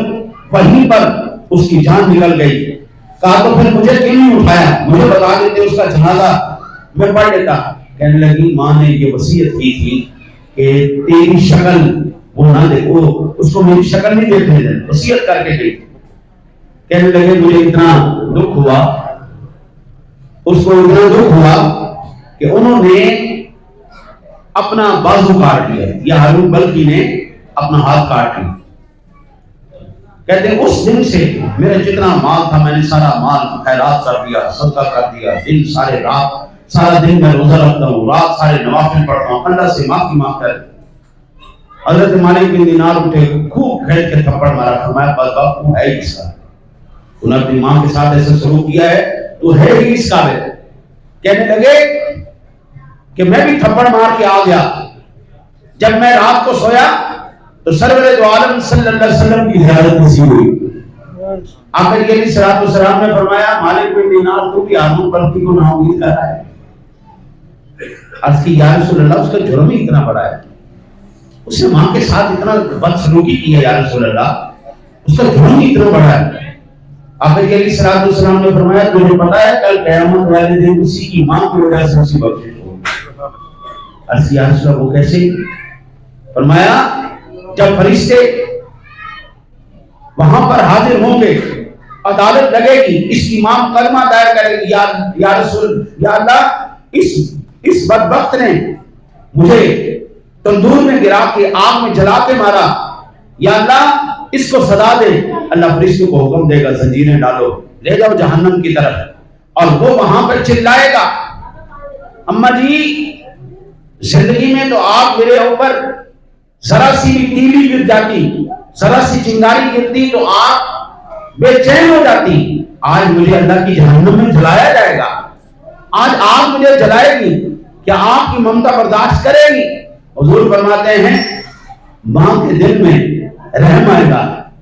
وہیں پر اس کی جان نکل گئی۔ کہا تو پھر مجھے کیوں نہیں اٹھایا، مجھے بتا دیتے اس کا جنازہ میں پڑھ لیتا۔ کہنے لگی ماں نے یہ وصیت کی تھی کہ تیری شکل وہ نہ دیکھو، اس کو میری شکل نہیں دیکھنے دے، وصیت کر کے گئی۔ کہنے لگے مجھے اتنا دکھ ہوا، اس کو اتنا دکھ ہوا کہ انہوں نے اپنا بازو کاٹ لیا، یا ہارون بلخی نے اپنا ہاتھ کاٹ لیا۔ کہتے ہیں اس دن سے میرا جتنا مال تھا میں نے سارا مال خیرات کر دیا، صدقہ کر دیا، دن سارے رات سارا دن میں روزہ رکھتا ہوں، رات سارے نوافل پڑھتا ہوں، اللہ سے معافی مانگتا ہے۔ حضرت مالک بن دینار اٹھے، خوب کھیل کے تھپڑ مارا، فرمایا بدبخت تو ہے ہی اس کا، تو نے اپنی ماں کے ساتھ ایسے سلوک کیا ہے تو ہے ہی اس کا۔ کہنے لگے کہ میں بھی تھپڑ مار کے آ گیا، جب میں رات کو سویا تو سرور دو عالم صلی اللہ علیہ وسلم کی زیارت نصیب ہوئی۔ آقا علیہ الصلوۃ والسلام نے فرمایا مالک بن دینار تو بھی ہارون بلخی کو نا امید کر رہا ہے۔ عرض کی یا رسول اللہ اس کا جرم ہی اتنا بڑا ہے، اس نے ماں کے ساتھ اتنا بدسلوکی کی ہے، یا رسول اللہ اس کا جرم ہی اتنا بڑا ہے۔ آقا علیہ الصلوۃ والسلام نے فرمایا تجھے پتا ہے کل قیامت والے دن اسی کی ماں کی وجہ سے اسی بخشش ہوگی۔ عرض کی یا رسول اللہ وہ کیسے؟ فرمایا جب فرشتے وہاں پر حاضر ہوں گے، عدالت لگے گی، اس کی ماں کلمہ دائر کرے گی، یا رسول یا اللہ اس بدبخت نے مجھے تندور میں گرا کے آگ میں جلا کے مارا، یا اللہ اس کو سزا دے۔ اللہ فرشتوں کو حکم دے گا زنجیریں ڈالو، لے جاؤ جہنم کی طرف، اور وہ وہاں پر چلائے گا اماں جی زندگی میں تو آپ میرے اوپر ذرا سی بھی تیلی گر جاتی، ذرا سی چنگاری گرتی تو آپ بے چین ہو جاتی، آج مجھے اللہ کی جہنم میں جلایا جائے گا، آج آپ مجھے جلائے گی، کیا آپ کی ممتا برداشت کرے گی؟ حضور فرماتے ہیں ماں کے دل میں رحم آئے گا،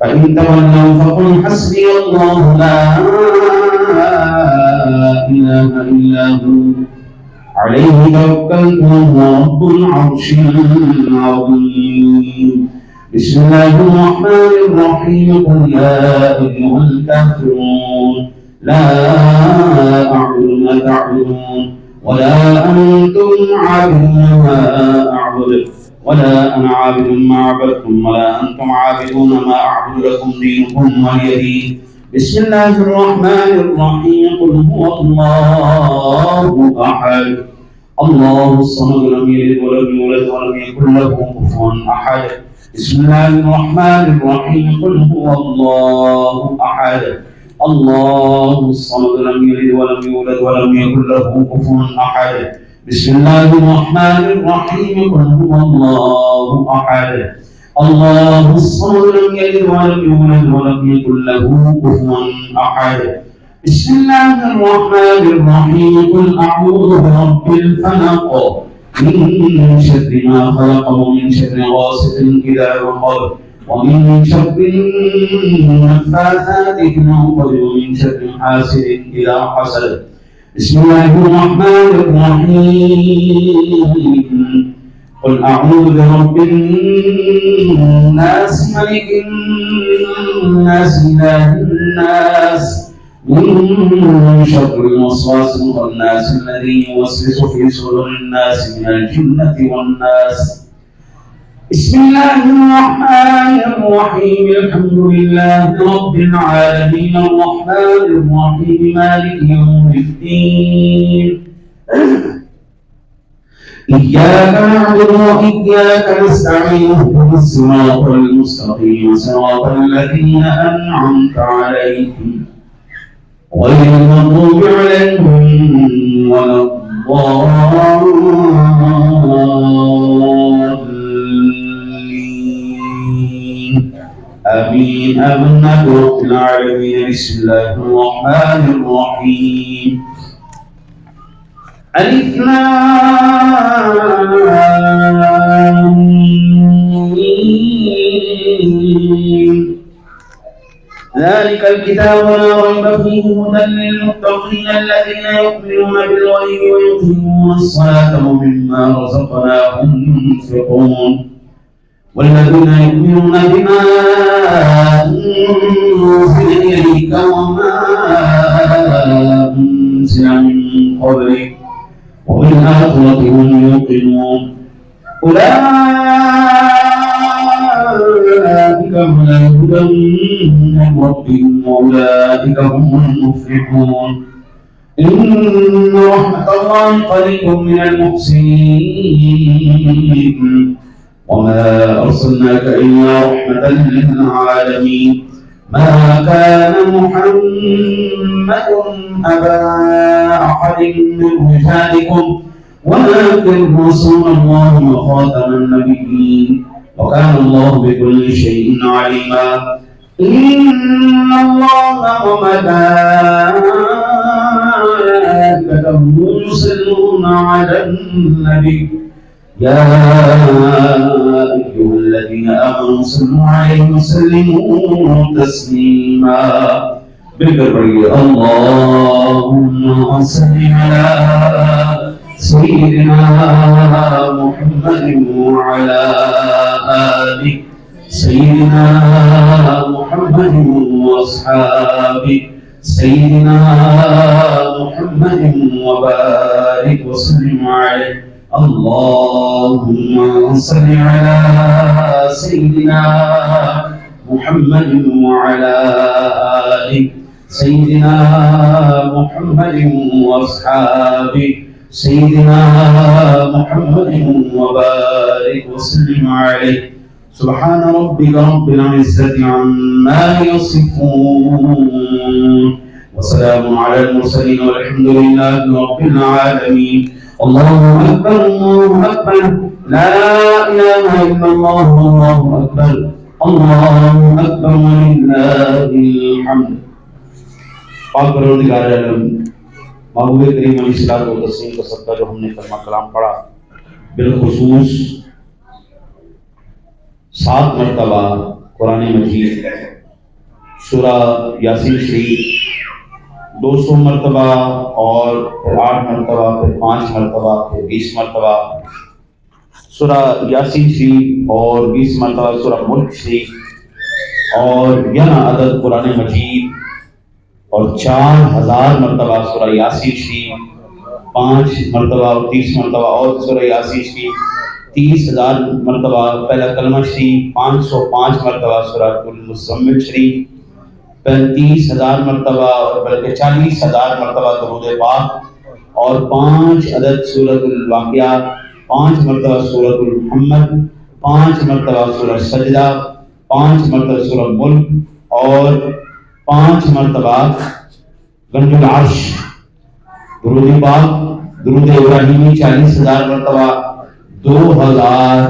فإن تولوا فقل حسبي الله لا إله إلا هو عليه توكلت وهو رب العرش العظيم. بسم الله الرحمن الرحيم. قل يا أيها الكافرون لا أعبد ما تعبدون ولا أنتم عابدون ما أعبد ولا أنا عابد ما عبدتم ولا أنتم عابدون ما أعبد لكم دينكم ولي دين. بسم الله الرحمن الرحيم. قل هو الله أحد الله الصمد لم يلد ولم يولد ولم يكن له كفوا أحد. بسم الله الرحمن الرحيم. قل هو الله أحد الله الصمد لم يلد ولم يولد ولم يكن له كفوا أحد. بسم الله الرحمن الرحيم. قل هو الله أحد الله الصمد لم يلد ولم يولد ولم يكن له كفوا أحد. بسم الله الرحمن الرحيم. قل أعوذ برب الفلق من شر ما خلق ومن شر غاسق إذا وقب ومن شر النفاثات في العقد ومن شر حاسد إذا حسد. بسم الله الرحمن الرحيم. قل أعوذ برب الناس ملك الناس إله الناس من شر الوسواس الخناس الذي يوسوس في صدور الناس من الجنة والناس. بسم الله الرحمن الرحيم. الحمد لله رب العالمين الرحمن الرحيم مالك يوم الدين. إياك نعبد وإياك نستعين اهدنا الصراط المستقيم صراط الذين أنعمت عليهم غير المغضوب عليهم ولا الضالين. آمين. آمنا برب العالمين. بسم الله الرحمن الرحيم. ألف لام ميم. ذلك الكتاب لا ريب فيه هدى للمتقين الذين يؤمنون بالغيب ويقيمون الصلاة ومما رزقناهم ينفقون والذين يؤمنون بما أنزل إليك وما أنزل من قبلك وبالآخرة هم يوقنون. أولئك على هدى من ربهم وأولئك هم المفلحون. إن رحمة الله قريب من المحسنين وما أرسلناك إلا رحمة للعالمين. ما كان محمد أبا أحد من رجالكم ولكن رسول الله وخاتم النبيين وكان الله بكل شيء عليما. إن الله وملائكته يصلون على النبي يا أيها الذين آمنوا صلوا عليه وسلموا تسليما. بالبرية اللهم صل على سيدنا محمد وعلى آل سيدنا محمد وأصحابه سيدنا محمد وبارك وسلم عليه. اللهم صل على سيدنا محمد وعلى آل سيدنا محمد وأصحابه سيدنا محمد وبارك وسلم عليه. سبحان ربك رب العزة عما يصفون وسلام على المرسلين والحمد لله رب العالمين. الله أكبر الله أكبر لا إله إلا الله الله أكبر الله أكبر ولله الحمد. پاک پروردگار عالم محبوب کریم علیہ الصلوۃ والتسلیم کا صدقہ جو ہم نے کلمہ کلام پڑھا، بالخصوص 7 مرتبہ قرآن مجید سورہ یاسین شریف 200 مرتبہ اور پھر 8 مرتبہ پھر 5 مرتبہ پھر 20 مرتبہ سورہ یاسین شریف اور 20 مرتبہ سورہ ملک شریف اور 11 عدد قرآن مجید اور 4000 مرتبہ سورہ یاسین شریف 5 مرتبہ اور 30 مرتبہ اور سورہ یاسین شریف 30,000 مرتبہ پہلا کلمہ شریف 505 مرتبہ سورہ المزمل شریف 35,000 مرتبہ اور بلکہ 40,000 مرتبہ درود پاک اور 5 عدد سورۃ الواقعہ 5 مرتبہ سورۃ محمد 5 مرتبہ سورہ سجدہ 5 مرتبہ سورہ ملک اور 5 مرتبہ گنج العرش درود پاک درود ابراہیمی 40,000 مرتبہ 2000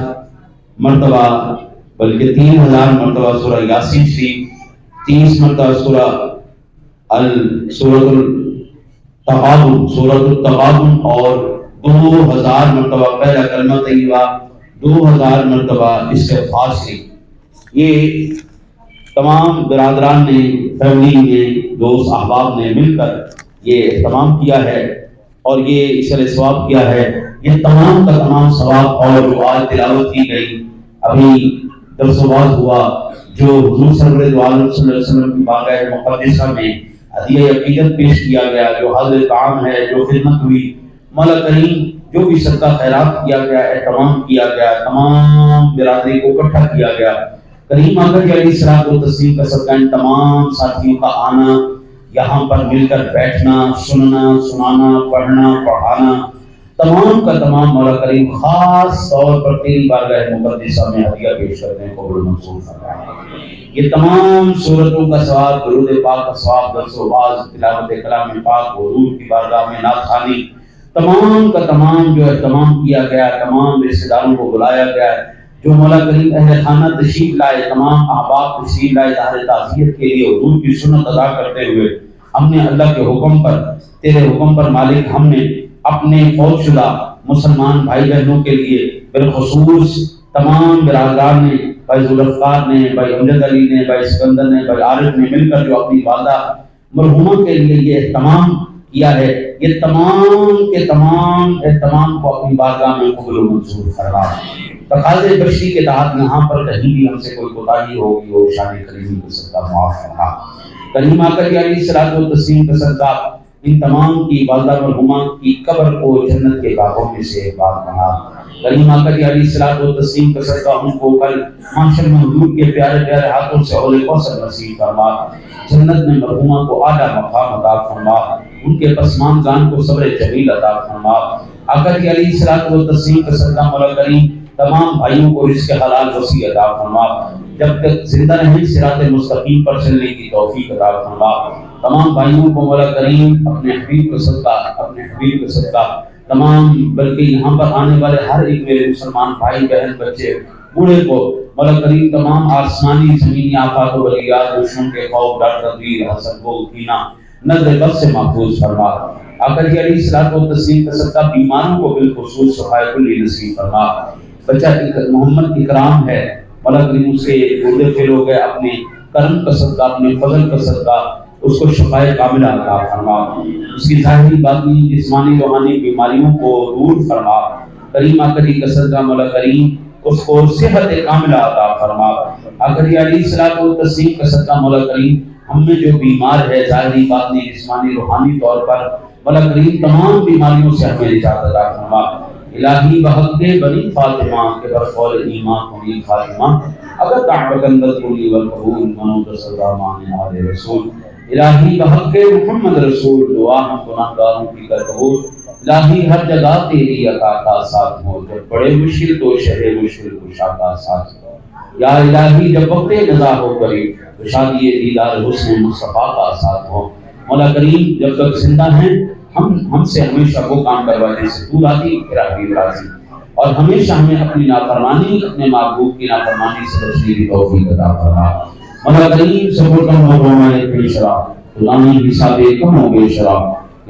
مرتبہ بلکہ 3000 مرتبہ سورہ یاسین شریف 30 مرتبہ سورۃ التغابن اور 2000 مرتبہ پہلا کلمہ طیبہ 2000 مرتبہ استغفار شریف. یہ تمام برادران نے فیملی نے دوست احباب نے مل کر یہ اہتمام کیا ہے اور یہ اشارہ ثواب کیا ہے. یہ تمام کا تمام ثواب اور جو آج تلاوت کی گئی ابھی درس و واعظ ہوا جو حضور صلی اللہ علیہ وسلم کی بارگاہ مقدسہ میں ہدیہ عقیدت پیش کیا گیا، جو حاضر طعام ہے، جو خدمت ہوئی، مولا کریم جو بھی صدقہ خیرات کیا گیا، اہتمام کیا گیا، تمام برادری کو اکٹھا کیا گیا. کریم آقا کی علیہ الصلوۃ والتسلیم کا صدقہ ان تمام ساتھیوں کا آنا، یہاں پر مل کر بیٹھنا، سننا، سنانا، پڑھنا، پڑھانا، تمام کا تمام مولا کریم خاص طور پر تیری بارگاہ مقدسہ میں ہدیہ پیش کرنے کو قبول منظور فرمائے. یہ تمام صورتوں کا ثواب، درود پاک کا ثواب، درس و واعظ، تلاوت کلام پاک، حضور کی بارگاہ میں نعت خوانی، تمام کا تمام جو اہتمام کیا گیا، تمام رشتہ داروں کو بلایا گیا، جو مولا کریم اہل خانہ تشریف لائے، تمام احباب تشریف لائے ظاہر تعزیت کے لیے حضور کی سنت ادا کرتے ہوئے، ہم نے اللہ کے حکم پر، تیرے حکم پر مالک، ہم نے اپنے فوت شدہ مسلمان بھائی بہنوں کے لیے بالخصوص تمام برادران نے، بھائی ذوالفقار نے، بھائی امجد علی نے، بھائی سکندر نے، بھائی عارف نے مل کر جو اپنی والدہ مرحومہ کے لیے یہ اہتمام کیا ہے، یہ تمام کے تمام اہتمام کو اپنی بارگاہ میں قبول و منظور فرما. تقاضے بشری کے تحت یہاں پر کہیں بھی ہم سے کوئی کوتاہی ہوگی ہو، شان کریمی کو صدقہ معاف فرما. کریم آقا کی علیہ الصلوۃ والتسلیم کا صدقہ ان تمام کی والدہ مرحومہ کی قبر کو جنت کے باغوں میں سے ایک باغ بنا. کریم آقا کی علیہ الصلوۃ والتسلیم کا صدقہ ان کو کل محشر میں حضور کے پیارے پیارے ہاتھوں سے حوض کوثر نصیب فرما. جنت میں مرحومہ کو اعلیٰ مقام عطا فرما، ان کے پسماندگان کو صبر جمیل عطا فرما. آقا کی علیہ الصلوۃ والتسلیم کا صدقہ مولا کریم تمام بھائیوں کو رزق حلال وسیع عطا فرما، جب تک زندہ رہیں صراط مستقیم پر چلنے کی توفیق عطا فرما. تمام بھائیوں کو مولا کریم اپنے حبیب کا صدقہ تمام بلکہ یہاں پر آنے والے ہر ایک میرے مسلمان بھائی بہن بچے بوڑھے کو مولا کریم تمام آسمانی زمینی آفات و بلیات، دشمن کے خوف، ڈر، تدبیر، حسد، بغض، کینہ، نظر بد سے محفوظ فرما. آقا کی علیہ الصلوۃ والتسلیم کا صدقہ بیماروں کو بالخصوص شفاء کلی نصیب فرما. بچہ محمد اکرام ہے، مولا کریم اس کے گردے فیل ہو گئے، اپنے کرم کا صدقہ، اپنے فضل کا صدقہ اس کو شفاء کاملہ عطا فرما. اس کی ظاہری باطنی جسمانی روحانی بیماریوں کو دور فرما. کریم آقا کا صدقہ مولا کریم اس کو صحت کاملہ عطا فرما. آقا علیہ الصلوۃ والتسلیم کا صدقہ مولا کریم ہم میں جو بیمار ہے ظاہری باطنی جسمانی روحانی طور پر، مولا کریم تمام بیماریوں سے ہمیں نجات عطا فرما۔ الہی بحق بنی فاطمہ کے برقول ایمان کنی خاتمہ، اگر دعوت اندر قولی والقبول منوط صدا مان آل رسول۔ الہی بحق محمد رسول دعا ہم گناہ گاروں کی کر قبول۔ الہی ہر جگہ تیری عطا کا ساتھ ہو، جب بڑے مشکل تو شہر مشکل کشا کا ساتھ ہو۔ یا الہی جب وقت نزا ہو کریم تو شادی دیدار حسن مصطفیٰ کا ساتھ ہو۔ مولا کریم جب تک زندہ ہیں ہم سے ہمیشہ وہ کام کروا جس سے تو راضی تیرا حبیب راضی، اور ہمیشہ ہمیں اپنی نافرمانی اپنے محبوب کی نافرمانی سے بچنے کی توفیق عطا فرما۔ مولا کریم صبر کم ہو رومائے پیشرا غلامی حساب کم ہو بے شرا،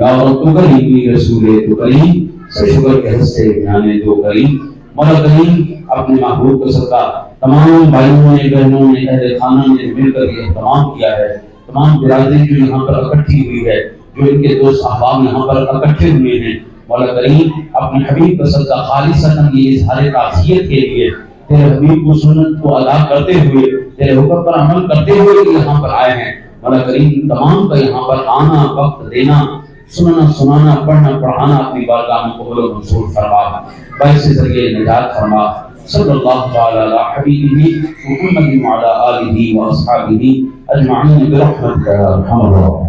یا رب تو کریمی رسول تو کریم سے شکر کے ہستے بیانے دو کریم۔ مولا کریم اپنے محبوب کا صدقہ تمام بھائیوں نے بہنوں نے اہل خانہ نے مل کر یہ اہتمام کیا ہے، تمام برادری جو یہاں پر اکٹھی ہوئی ہے، جو ان کے دوست احباب یہاں پر اکٹھے ہوئے ہیں، مولا کریم اپنے حبیب کا صدقہ خالصتاً یہ اظہار تعزیت کے لیے تیرے حبیب کو سنت کو ادا کرتے ہوئے تیرے حکم پر عمل کرتے ہوئے یہاں پر آئے ہیں، مولا کریم تمام کا یہاں پر آنا وقت دینا سننا سنانا پڑھنا پڑھانا اپنی بارگاہ میں قبول و منظور فرما، باعث ذریعہ نجات فرما۔ صلی اللہ تعالی علی حبیبہ محمد وعلی آلہ واصحابہ اجمعین برحمتک یا ارحم الراحمین۔